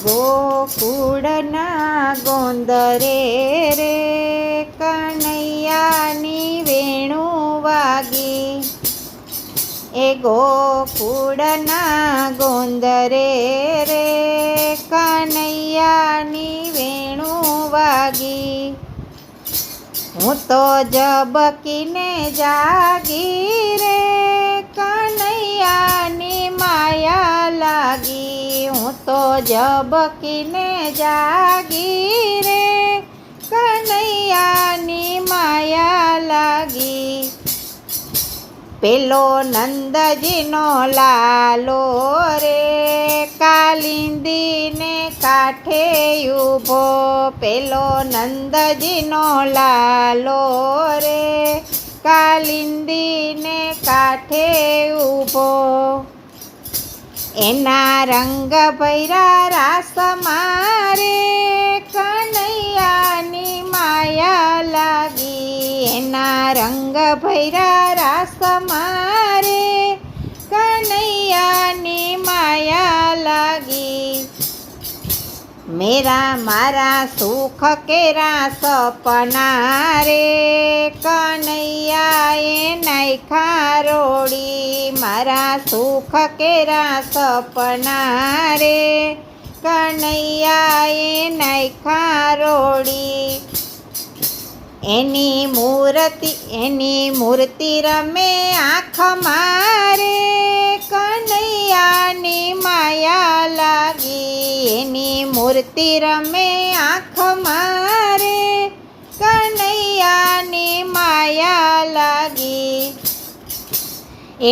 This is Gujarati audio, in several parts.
ગોકુળના ગોંદરે રે કનૈયાની વેણું વાગી. એ ગોકુળના ગોંદરે રે કનૈયાની વેણું વાગી. હું તો ઝબકીને જાગી રે કનૈયાની માયા લાગી. હું તો ઝબકીને જાગી રે કનૈયાની માયા લાગી. પેલો નંદજીનો લાલો રે કાલિંદીને કાંઠે ઊભો. પેલો નંદજીનો લાલો રે કાલિંદીને કાંઠે ઊભો. એના રંગ ભર્યા રાસ મારે કનૈયાની માયા લાગી. એના રંગ ભર્યા રાસ મારે કનૈયાની માયા લાગી. મેરા મારા સુખ કેરા સપના રે કનૈયાએ નાખ્યા રોડી. મારા સુખ કેરા સપના રે કનૈયાએ નાખ્યા રોડી. એની મૂર્તિ રમે આંખ મારે કનૈયાની માયા લાગી. એની મૂર્તિ રમે આંખ મારે કનૈયાની માયા લાગી.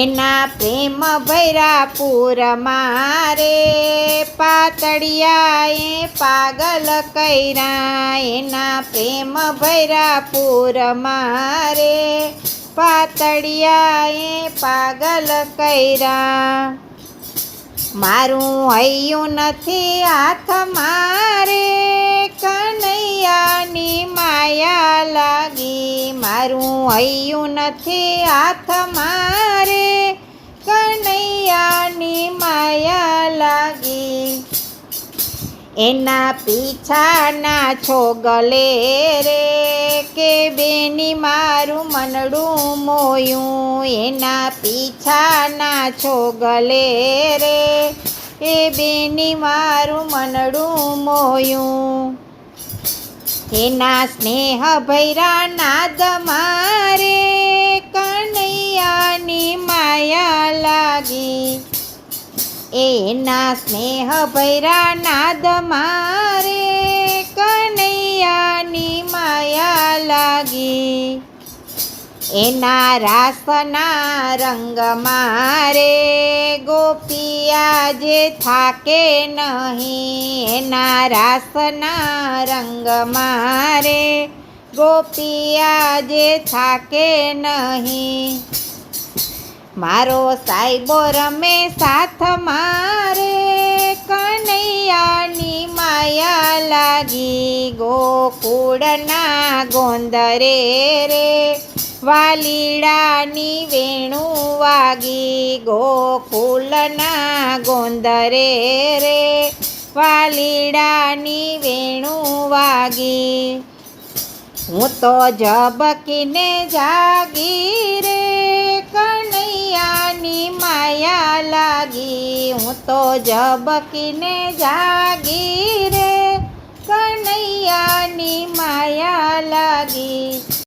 એના પ્રેમ ભર્યા પૂર મારે પાતળિયાએ પાગલ કર્યા. એના પ્રેમ ભર્યા પૂર મારે પાતળિયાએ પાગલ કર્યા. મારું હૈયું નથી હાથ મારે કનૈયાની માયા લાગી. મારું હૈયું નથી હાથ મારે કનૈયાની માયા લાગી. એના પીછાના છોગલે રે કે બેની મારું મનડું મોયું. એના પીછાના છોગલે રે એ બેની મારું મનડું મોયું. એના સ્નેહ ભૈરા નાદ મારે કનૈયાની માયા લાગી. એના સ્નેહ ભૈરા નાદ મારે કનૈયાની માયા લાગી. એના રાસના રંગ મારે ગોપિયા જે થાકે નહીં. એના રાસના રંગ મારે ગોપિયા જે થાકે નહીં. મારો સાહેબો રમે સાથ મારે કનૈયાની માયા લાગી. ગોકુળના ગોંદરે રે વાલીડાની વેણું વાગી. ગોકુળના ગોંદરે રે વાલીડાની વેણું વાગી. હું તો ઝબકીને જાગી રે કનૈયાની માયા લાગી. હું તો ઝબકીને જાગી રે કનૈયાની માયા લાગી.